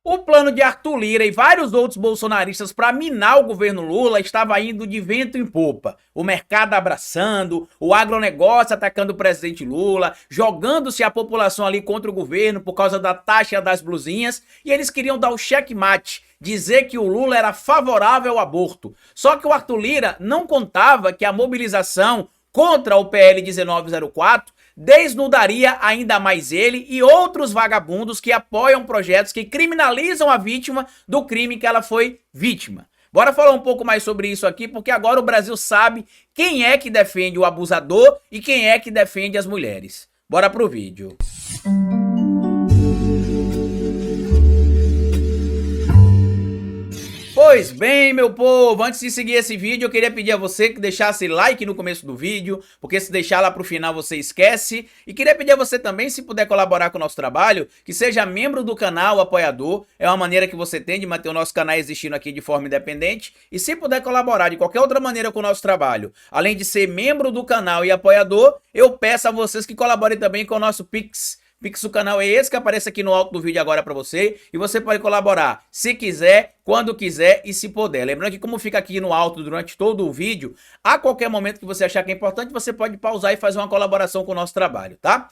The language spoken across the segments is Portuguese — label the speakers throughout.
Speaker 1: O plano de Arthur Lira e vários outros bolsonaristas para minar o governo Lula estava indo de vento em popa. O mercado abraçando, o agronegócio atacando o presidente Lula, jogando-se a população ali contra o governo por causa da taxa das blusinhas, e eles queriam dar o checkmate, dizer que o Lula era favorável ao aborto. Só que o Arthur Lira não contava que a mobilização contra o PL 1904 desnudaria ainda mais ele e outros vagabundos que apoiam projetos que criminalizam a vítima do crime que ela foi vítima. Bora falar um pouco mais sobre isso aqui, porque agora o Brasil sabe quem é que defende o abusador e quem é que defende as mulheres. Bora pro vídeo. Pois bem, meu povo, antes de seguir esse vídeo, eu queria pedir a você que deixasse like no começo do vídeo, porque se deixar lá pro final você esquece. E queria pedir a você também, se puder colaborar com o nosso trabalho, que seja membro do canal, apoiador. É uma maneira que você tem de manter o nosso canal existindo aqui de forma independente. E se puder colaborar de qualquer outra maneira com o nosso trabalho, além de ser membro do canal e apoiador, eu peço a vocês que colaborem também com o nosso Pix. Pix do canal é esse que aparece aqui no alto do vídeo agora para você, e você pode colaborar se quiser, quando quiser e se puder. Lembrando que como fica aqui no alto durante todo o vídeo, a qualquer momento que você achar que é importante, você pode pausar e fazer uma colaboração com o nosso trabalho, tá?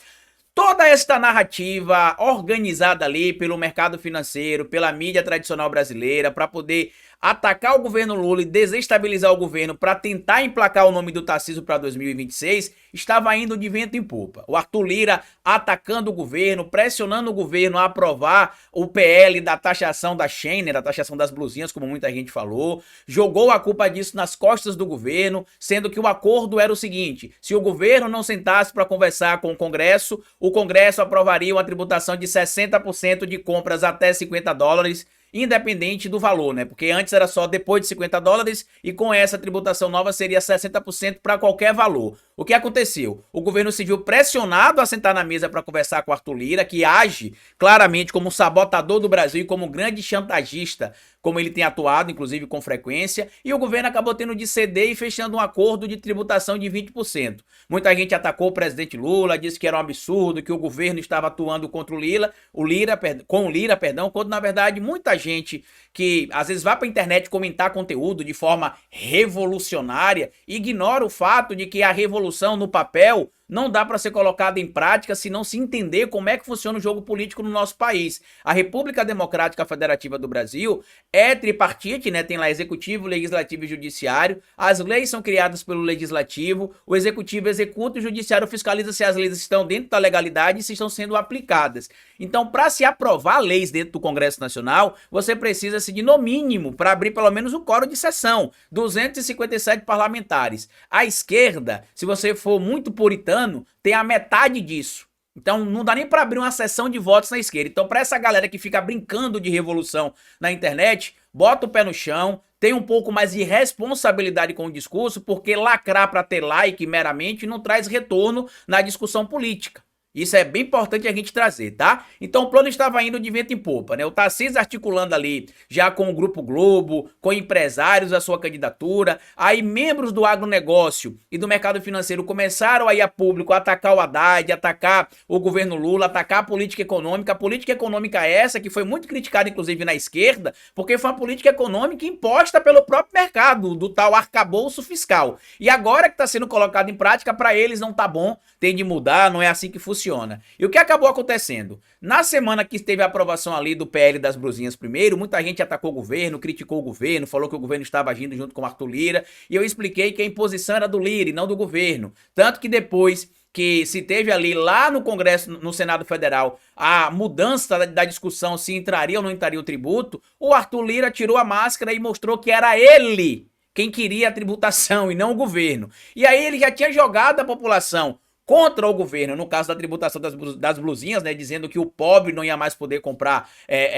Speaker 1: Toda esta narrativa organizada ali pelo mercado financeiro, pela mídia tradicional brasileira, para poder atacar o governo Lula e desestabilizar o governo para tentar emplacar o nome do Tarcísio para 2026, estava indo de vento em popa. O Arthur Lira atacando o governo, pressionando o governo a aprovar o PL da taxação da Scheiner, da taxação das blusinhas, como muita gente falou, jogou a culpa disso nas costas do governo, sendo que o acordo era o seguinte: se o governo não sentasse para conversar com o Congresso aprovaria uma tributação de 60% de compras até $50, independente do valor, né? Porque antes era só depois de $50 e com essa tributação nova seria 60% para qualquer valor. O que aconteceu? O governo se viu pressionado a sentar na mesa para conversar com Arthur Lira, que age claramente como sabotador do Brasil e como grande chantagista, como ele tem atuado, inclusive com frequência, e o governo acabou tendo de ceder e fechando um acordo de tributação de 20%. Muita gente atacou o presidente Lula, disse que era um absurdo, que o governo estava atuando contra com o Lira, quando na verdade muita gente que às vezes vai para a internet comentar conteúdo de forma revolucionária ignora o fato de que a revolução no papel não dá para ser colocada em prática se não se entender como é que funciona o jogo político no nosso país. A República Democrática Federativa do Brasil é tripartite, né? Tem lá executivo, legislativo e judiciário. As leis são criadas pelo legislativo, o executivo executa e o judiciário fiscaliza se as leis estão dentro da legalidade e se estão sendo aplicadas. Então, para se aprovar leis dentro do Congresso Nacional, você precisa-se de, no mínimo, para abrir pelo menos o quórum de sessão, 257 parlamentares. A esquerda, se você for muito puritano, tem a metade disso. Então não dá nem para abrir uma sessão de votos na esquerda. Então, para essa galera que fica brincando de revolução na internet, bota o pé no chão, tem um pouco mais de responsabilidade com o discurso, porque lacrar para ter like meramente não traz retorno na discussão política. Isso é bem importante a gente trazer, tá? Então o plano estava indo de vento em popa, né? O Tarcísio articulando ali já com o Grupo Globo, com empresários a sua candidatura, aí membros do agronegócio e do mercado financeiro começaram aí a público a atacar o Haddad, atacar o governo Lula, atacar a política econômica. A política econômica é essa que foi muito criticada inclusive na esquerda, porque foi uma política econômica imposta pelo próprio mercado, do tal arcabouço fiscal. E agora que está sendo colocado em prática, para eles não tá bom, tem de mudar, não é assim que funciona. E o que acabou acontecendo? Na semana que teve a aprovação ali do PL das blusinhas primeiro, muita gente atacou o governo, criticou o governo, falou que o governo estava agindo junto com o Arthur Lira, e eu expliquei que a imposição era do Lira e não do governo. Tanto que depois que se teve ali lá no Congresso, no Senado Federal, a mudança da discussão se entraria ou não entraria o tributo, o Arthur Lira tirou a máscara e mostrou que era ele quem queria a tributação e não o governo. E aí ele já tinha jogado a população contra o governo, no caso da tributação das blusinhas, né, dizendo que o pobre não ia mais poder comprar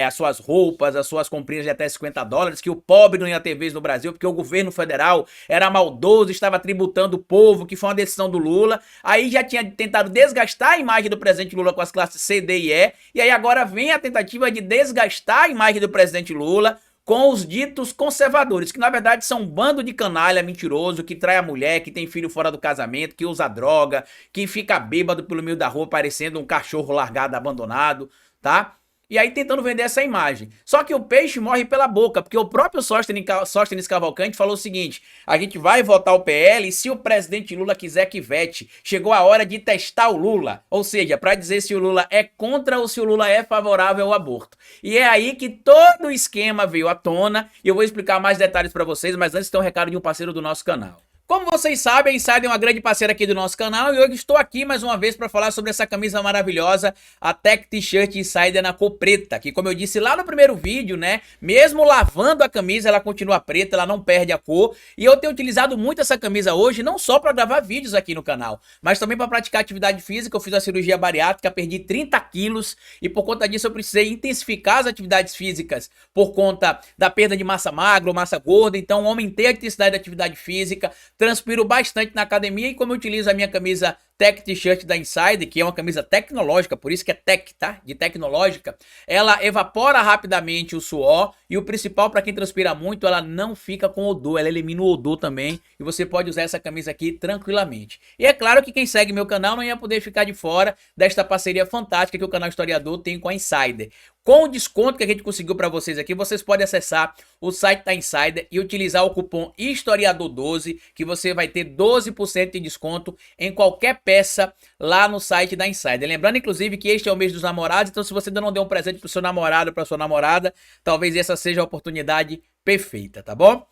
Speaker 1: as suas roupas, as suas comprinhas de até $50, que o pobre não ia ter vez no Brasil, porque o governo federal era maldoso, estava tributando o povo, que foi uma decisão do Lula. Aí já tinha tentado desgastar a imagem do presidente Lula com as classes C, D e E, e aí agora vem a tentativa de desgastar a imagem do presidente Lula com os ditos conservadores, que na verdade são um bando de canalha mentiroso, que trai a mulher, que tem filho fora do casamento, que usa droga, que fica bêbado pelo meio da rua parecendo um cachorro largado, abandonado, tá? e aí tentando vender essa imagem. Só que o peixe morre pela boca, porque o próprio Sóstenes Cavalcante falou o seguinte: a gente vai votar o PL se o presidente Lula quiser que vete. Chegou a hora de testar o Lula, ou seja, para dizer se o Lula é contra ou se o Lula é favorável ao aborto. E é aí que todo o esquema veio à tona, e eu vou explicar mais detalhes para vocês, mas antes tem um recado de um parceiro do nosso canal. Como vocês sabem, a Insider é uma grande parceira aqui do nosso canal e hoje estou aqui mais uma vez para falar sobre essa camisa maravilhosa, a Tech T-Shirt Insider na cor preta, que como eu disse lá no primeiro vídeo, né, mesmo lavando a camisa, ela continua preta, ela não perde a cor, e eu tenho utilizado muito essa camisa hoje, não só para gravar vídeos aqui no canal, mas também para praticar atividade física. Eu fiz a cirurgia bariátrica, perdi 30 quilos e por conta disso eu precisei intensificar as atividades físicas por conta da perda de massa magra ou massa gorda, então aumentei a intensidade da atividade física, transpiro bastante na academia e como eu utilizo a minha camisa Tech T-Shirt da Insider, que é uma camisa tecnológica, por isso que é tech, tá? De tecnológica, ela evapora rapidamente o suor e o principal para quem transpira muito, ela não fica com odor, ela elimina o odor também e você pode usar essa camisa aqui tranquilamente. E é claro que quem segue meu canal não ia poder ficar de fora desta parceria fantástica que o canal Historiador tem com a Insider. Com o desconto que a gente conseguiu para vocês aqui, vocês podem acessar o site da Insider e utilizar o cupom Historiador12, que você vai ter 12% de desconto em qualquer peça lá no site da Insider. Lembrando, inclusive, que este é o mês dos namorados, então se você ainda não deu um presente para o seu namorado ou para sua namorada, talvez essa seja a oportunidade perfeita, tá bom?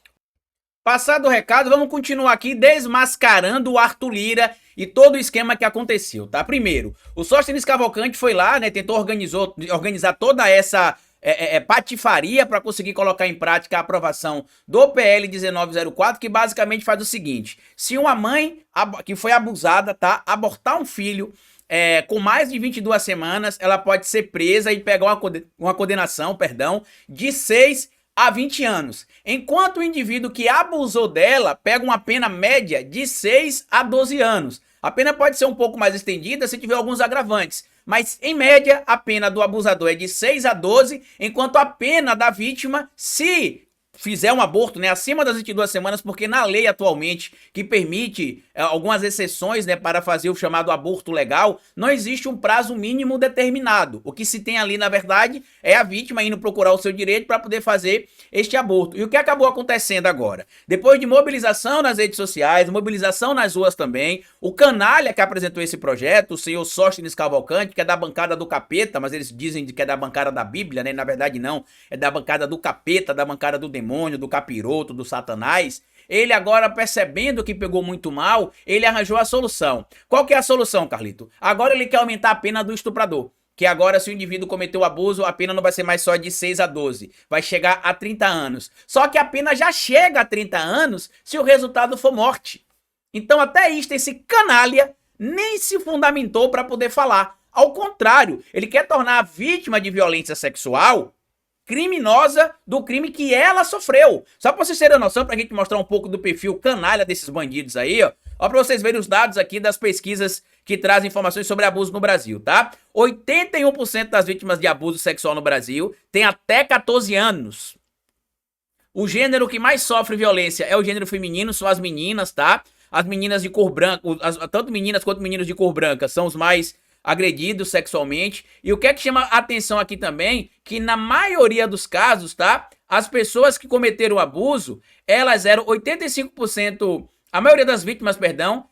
Speaker 1: Passado o recado, vamos continuar aqui desmascarando o Arthur Lira e todo o esquema que aconteceu, tá? Primeiro, o Sóstenes Cavalcante foi lá, né, tentou organizar toda essa patifaria para conseguir colocar em prática a aprovação do PL 1904, que basicamente faz o seguinte: se uma mãe que foi abusada, tá, abortar um filho com mais de 22 semanas, ela pode ser presa e pegar uma condenação, perdão, de 6 a 20 anos, enquanto o indivíduo que abusou dela pega uma pena média de 6 a 12 anos. A pena pode ser um pouco mais estendida se tiver alguns agravantes, mas em média a pena do abusador é de 6 a 12, enquanto a pena da vítima, se fizer um aborto, né, acima das 22 semanas, porque na lei atualmente, que permite algumas exceções, né, para fazer o chamado aborto legal, não existe um prazo mínimo determinado. O que se tem ali, na verdade, é a vítima indo procurar o seu direito para poder fazer este aborto. E o que acabou acontecendo agora? Depois de mobilização nas redes sociais, mobilização nas ruas também, o canalha que apresentou esse projeto, o senhor Sóstenes Cavalcante, que é da bancada do capeta, mas eles dizem que é da bancada da Bíblia, né, na verdade não, é da bancada do capeta, da bancada do demônio, do capiroto, do satanás. Ele agora, percebendo que pegou muito mal, ele arranjou a solução. Qual que é a solução, Carlito? Agora ele quer aumentar a pena do estuprador. Que agora, se o indivíduo cometeu abuso, a pena não vai ser mais só de 6 a 12. Vai chegar a 30 anos. Só que a pena já chega a 30 anos se o resultado for morte. Então até isto, esse canalha nem se fundamentou para poder falar. Ao contrário, ele quer tornar a vítima de violência sexual criminosa do crime que ela sofreu. Só pra vocês terem noção, pra gente mostrar um pouco do perfil canalha desses bandidos aí, ó. Ó, pra vocês verem os dados aqui das pesquisas que trazem informações sobre abuso no Brasil, tá? 81% das vítimas de abuso sexual no Brasil tem até 14 anos. O gênero que mais sofre violência é o gênero feminino, são as meninas, tá? As meninas de cor branca, tanto meninas quanto meninos de cor branca são os mais agredidos sexualmente. E o que é que chama a atenção aqui também, que na maioria dos casos, tá, as pessoas que cometeram abuso, elas eram 85%, a maioria das vítimas, perdão,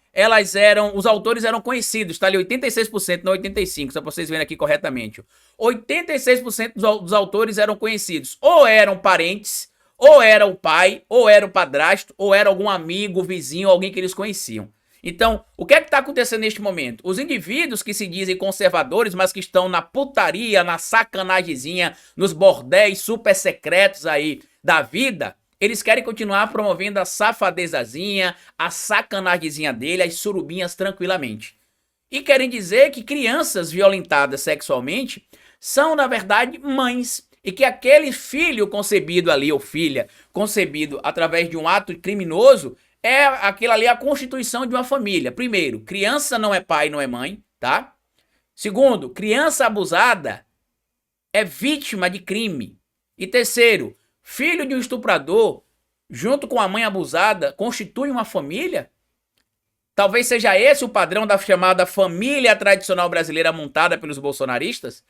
Speaker 1: os autores eram conhecidos, tá ali 86%, não 85%, só pra vocês verem aqui corretamente. 86% dos autores eram conhecidos, ou eram parentes, ou era o pai, ou era o padrasto, ou era algum amigo, vizinho, alguém que eles conheciam. Então, o que é que está acontecendo neste momento? Os indivíduos que se dizem conservadores, mas que estão na putaria, na sacanagemzinha, nos bordéis super secretos aí da vida, eles querem continuar promovendo a safadezazinha, a sacanagemzinha dele, as surubinhas tranquilamente. E querem dizer que crianças violentadas sexualmente são, na verdade, mães. E que aquele filho concebido ali, ou filha, concebido através de um ato criminoso, é aquilo ali a constituição de uma família. Primeiro, criança não é pai, não é mãe, tá? Segundo, criança abusada é vítima de crime. E terceiro, filho de um estuprador, junto com a mãe abusada, constitui uma família? Talvez seja esse o padrão da chamada família tradicional brasileira montada pelos bolsonaristas?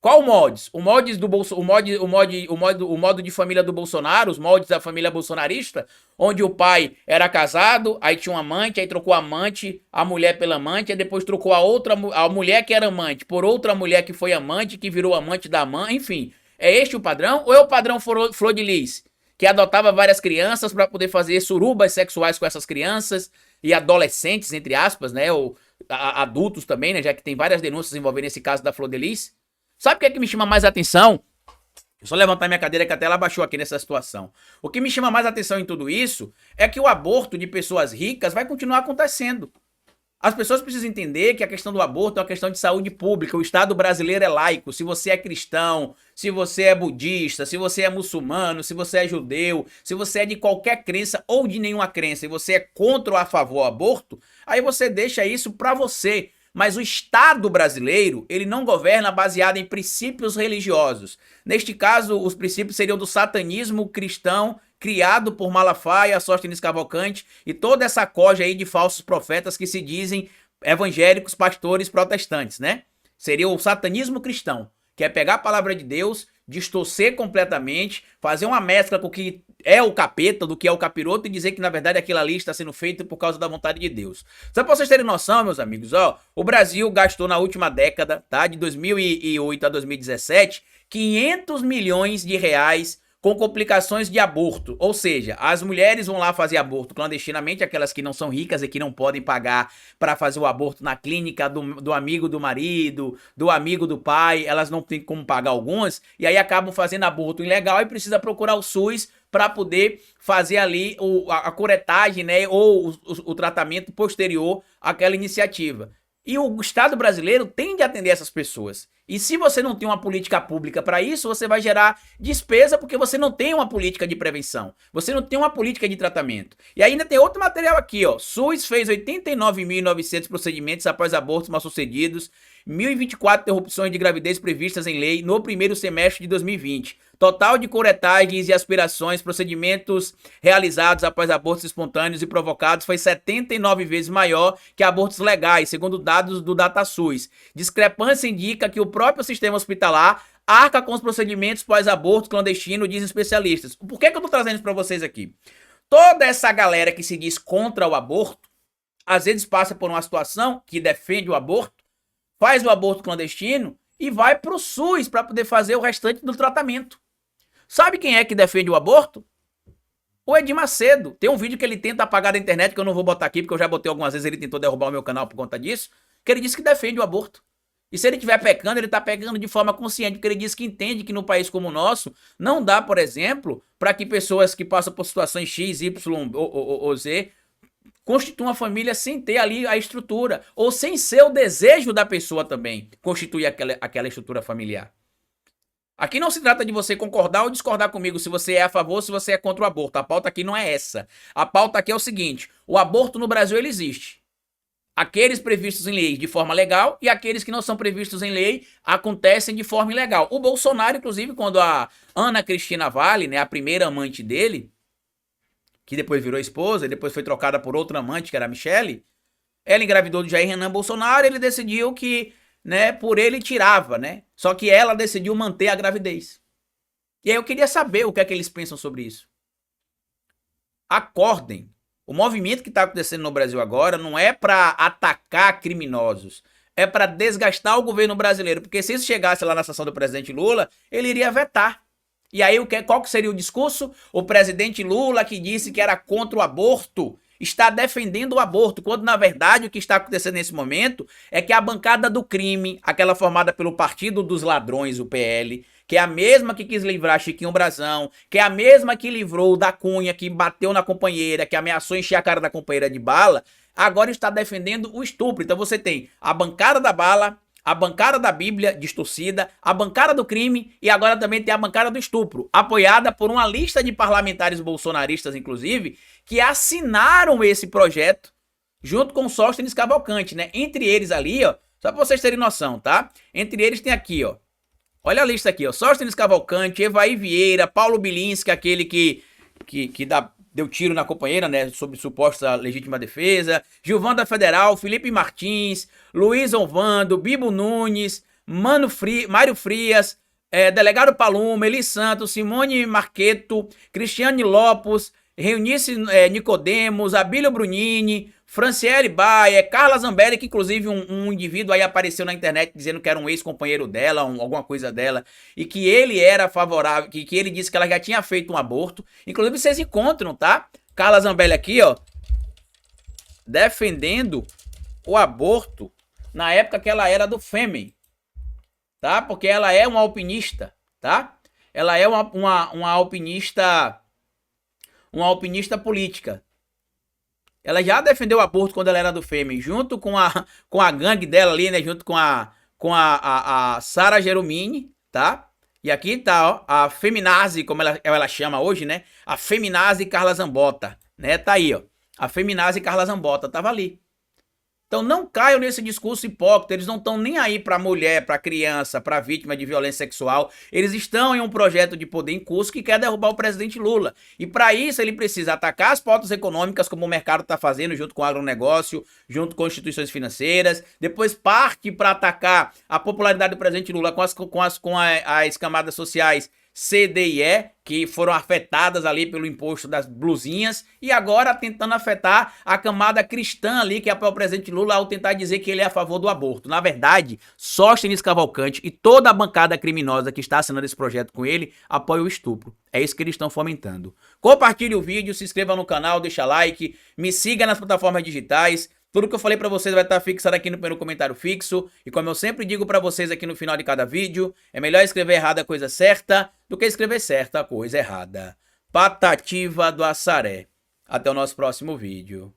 Speaker 1: Qual o mods? O mods do o modo de família do Bolsonaro, os mods da família bolsonarista, onde o pai era casado, aí tinha um amante, aí trocou a amante, a mulher pela amante, aí depois trocou a mulher que era amante por outra mulher que foi amante, que virou amante da mãe, enfim. É este o padrão? Ou é o padrão Flor de Lis, que adotava várias crianças para poder fazer surubas sexuais com essas crianças e adolescentes, entre aspas, né, ou adultos também, né, já que tem várias denúncias envolvendo esse caso da Flor de Lis? Sabe o que é que me chama mais atenção? Eu só levantar minha cadeira que até ela baixou aqui nessa situação. O que me chama mais atenção em tudo isso é que o aborto de pessoas ricas vai continuar acontecendo. As pessoas precisam entender que a questão do aborto é uma questão de saúde pública. O Estado brasileiro é laico. Se você é cristão, se você é budista, se você é muçulmano, se você é judeu, se você é de qualquer crença ou de nenhuma crença e você é contra ou a favor do aborto, aí você deixa isso pra você. Mas o Estado brasileiro, ele não governa baseado em princípios religiosos. Neste caso, os princípios seriam do satanismo cristão, criado por Malafaia, Sóstenes Cavalcante e toda essa coja aí de falsos profetas que se dizem evangélicos, pastores, protestantes, né? Seria o satanismo cristão, que é pegar a palavra de Deus, distorcer completamente, fazer uma mescla com o que é o capeta, do que é o capiroto e dizer que na verdade aquilo ali está sendo feito por causa da vontade de Deus. Só pra vocês terem noção, meus amigos, ó, o Brasil gastou na última década, tá, de 2008 a 2017, 500 milhões de reais com complicações de aborto, ou seja, as mulheres vão lá fazer aborto clandestinamente, aquelas que não são ricas e que não podem pagar para fazer o aborto na clínica do amigo do marido, do amigo do pai, elas não têm como pagar algumas, e aí acabam fazendo aborto ilegal e precisa procurar o SUS para poder fazer ali a curetagem, né, ou o tratamento posterior àquela iniciativa. E o Estado brasileiro tem de atender essas pessoas. E se você não tem uma política pública para isso, você vai gerar despesa porque você não tem uma política de prevenção. Você não tem uma política de tratamento. E ainda tem outro material aqui, ó. SUS fez 89.900 procedimentos após abortos mal-sucedidos, 1.024 interrupções de gravidez previstas em lei no primeiro semestre de 2020. Total de curetagens e aspirações, procedimentos realizados após abortos espontâneos e provocados foi 79 vezes maior que abortos legais, segundo dados do DataSUS. Discrepância indica que o próprio sistema hospitalar arca com os procedimentos pós-aborto clandestino, dizem especialistas. Por que eu tô trazendo isso para vocês aqui? Toda essa galera que se diz contra o aborto, às vezes passa por uma situação que defende o aborto, faz o aborto clandestino e vai pro SUS para poder fazer o restante do tratamento. Sabe quem é que defende o aborto? O Edir Macedo. Tem um vídeo que ele tenta apagar da internet, que eu não vou botar aqui, porque eu já botei algumas vezes, ele tentou derrubar o meu canal por conta disso, que ele disse que defende o aborto. E se ele estiver pecando, ele está pegando de forma consciente, porque ele diz que entende que num país como o nosso, não dá, por exemplo, para que pessoas que passam por situações X, Y ou Z constituam uma família sem ter ali a estrutura, ou sem ser o desejo da pessoa também constituir aquela estrutura familiar. Aqui não se trata de você concordar ou discordar comigo se você é a favor ou se você é contra o aborto. A pauta aqui não é essa. A pauta aqui é o seguinte: o aborto no Brasil ele existe. Aqueles previstos em lei de forma legal e aqueles que não são previstos em lei acontecem de forma ilegal. O Bolsonaro, inclusive, quando a Ana Cristina Vale, né, a primeira amante dele, que depois virou esposa e depois foi trocada por outra amante, que era a Michele, ela engravidou do Jair Renan Bolsonaro, ele decidiu que, né, por ele tirava, né? Só que ela decidiu manter a gravidez. E aí eu queria saber o que é que eles pensam sobre isso. Acordem. O movimento que está acontecendo no Brasil agora não é para atacar criminosos, é para desgastar o governo brasileiro, porque se isso chegasse lá na sessão do presidente Lula, ele iria vetar. E aí qual que seria o discurso? O presidente Lula, que disse que era contra o aborto, está defendendo o aborto, quando na verdade o que está acontecendo nesse momento é que a bancada do crime, aquela formada pelo Partido dos Ladrões, o PL, que é a mesma que quis livrar Chiquinho Brazão, que é a mesma que livrou da Cunha, que bateu na companheira, que ameaçou encher a cara da companheira de bala, agora está defendendo o estupro. Então você tem a bancada da bala, a bancada da Bíblia distorcida, a bancada do crime e agora também tem a bancada do estupro, apoiada por uma lista de parlamentares bolsonaristas, inclusive, que assinaram esse projeto junto com o Sóstenes Cavalcante, né? Entre eles ali, ó, só pra vocês terem noção, tá? Entre eles tem aqui, ó, olha a lista aqui, ó, Sóstenes Cavalcante, Evaí Vieira, Paulo Bilinski, aquele que deu tiro na companheira, né, sob suposta legítima defesa, Gilvanda Federal, Felipe Martins, Luiz Ovando, Bibo Nunes, Mário Frias, Delegado Paloma, Eli Santos, Simone Marqueto, Cristiane Lopes, Reunice Nicodemos, Abílio Brunini, Franciele Baia, Carla Zambelli, que inclusive um indivíduo aí apareceu na internet dizendo que era um ex-companheiro dela, alguma coisa dela, e que ele era favorável, que ele disse que ela já tinha feito um aborto. Inclusive vocês encontram, tá? Carla Zambelli aqui, ó, defendendo o aborto na época que ela era do Fêmen, tá? Porque ela é uma alpinista, tá? Ela é uma alpinista política. Ela já defendeu o aborto quando ela era do Fêmen, junto com a gangue dela ali, né? Junto com a Sara Geromini, tá? E aqui tá, ó, a feminazi, como ela chama hoje, né? A feminazi Carla Zambota, né? Tá aí, ó. A feminazi Carla Zambota tava ali. Então não caiam nesse discurso hipócrita, eles não estão nem aí para mulher, para criança, para vítima de violência sexual. Eles estão em um projeto de poder em curso que quer derrubar o presidente Lula. E para isso ele precisa atacar as pautas econômicas, como o mercado está fazendo, junto com o agronegócio, junto com instituições financeiras. Depois parte para atacar a popularidade do presidente Lula com as camadas sociais C, D e E, que foram afetadas ali pelo imposto das blusinhas, e agora tentando afetar a camada cristã ali, que apoia o presidente Lula, ao tentar dizer que ele é a favor do aborto. Na verdade, Sóstenes Cavalcante e toda a bancada criminosa que está assinando esse projeto com ele apoia o estupro. É isso que eles estão fomentando. Compartilhe o vídeo, se inscreva no canal, deixa like, me siga nas plataformas digitais. Tudo que eu falei pra vocês vai estar fixado aqui no primeiro comentário fixo. E como eu sempre digo pra vocês aqui no final de cada vídeo, é melhor escrever errada a coisa certa do que escrever certa a coisa errada. Patativa do Assaré. Até o nosso próximo vídeo.